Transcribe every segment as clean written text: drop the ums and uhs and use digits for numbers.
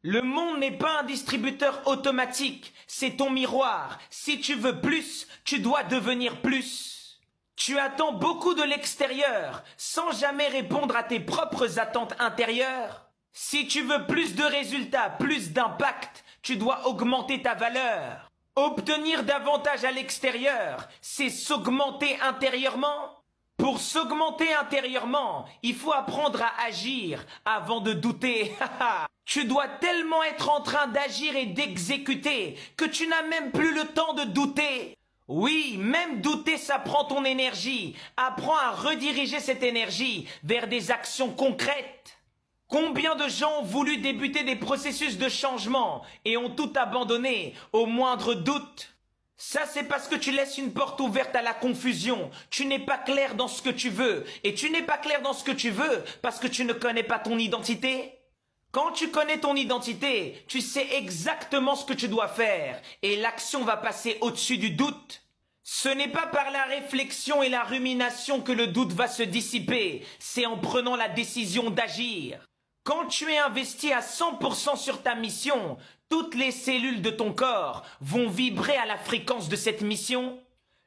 Le monde n'est pas un distributeur automatique, c'est ton miroir. Si tu veux plus, tu dois devenir plus. Tu attends beaucoup de l'extérieur, sans jamais répondre à tes propres attentes intérieures. Si tu veux plus de résultats, plus d'impact, tu dois augmenter ta valeur. Obtenir davantage à l'extérieur, c'est s'augmenter intérieurement. Pour s'augmenter intérieurement, il faut apprendre à agir avant de douter. Tu dois tellement être en train d'agir et d'exécuter que tu n'as même plus le temps de douter. Oui, même douter, ça prend ton énergie. Apprends à rediriger cette énergie vers des actions concrètes. Combien de gens ont voulu débuter des processus de changement et ont tout abandonné au moindre doute? Ça, c'est parce que tu laisses une porte ouverte à la confusion. Tu n'es pas clair dans ce que tu veux. Et tu n'es pas clair dans ce que tu veux parce que tu ne connais pas ton identité. Quand tu connais ton identité, tu sais exactement ce que tu dois faire. Et l'action va passer au-dessus du doute. Ce n'est pas par la réflexion et la rumination que le doute va se dissiper. C'est en prenant la décision d'agir. Quand tu es investi à 100% sur ta mission, toutes les cellules de ton corps vont vibrer à la fréquence de cette mission.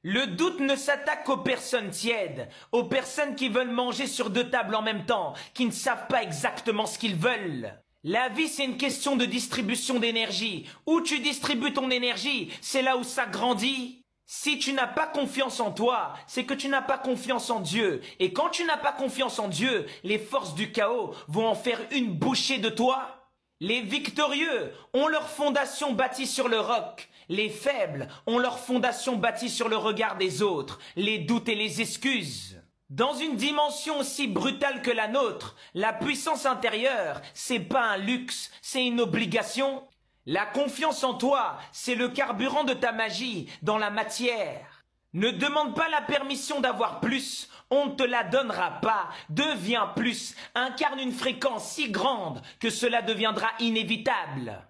Le doute ne s'attaque qu'aux personnes tièdes, aux personnes qui veulent manger sur deux tables en même temps, qui ne savent pas exactement ce qu'ils veulent. La vie, c'est une question de distribution d'énergie. Où tu distribues ton énergie, c'est là où ça grandit. Si tu n'as pas confiance en toi, c'est que tu n'as pas confiance en Dieu. Et quand tu n'as pas confiance en Dieu, les forces du chaos vont en faire une bouchée de toi. Les victorieux ont leur fondation bâtie sur le roc. Les faibles ont leur fondation bâtie sur le regard des autres, les doutes et les excuses. Dans une dimension aussi brutale que la nôtre, la puissance intérieure, c'est pas un luxe, c'est une obligation. La confiance en toi, c'est le carburant de ta magie dans la matière. Ne demande pas la permission d'avoir plus, on ne te la donnera pas. Deviens plus, incarne une fréquence si grande que cela deviendra inévitable.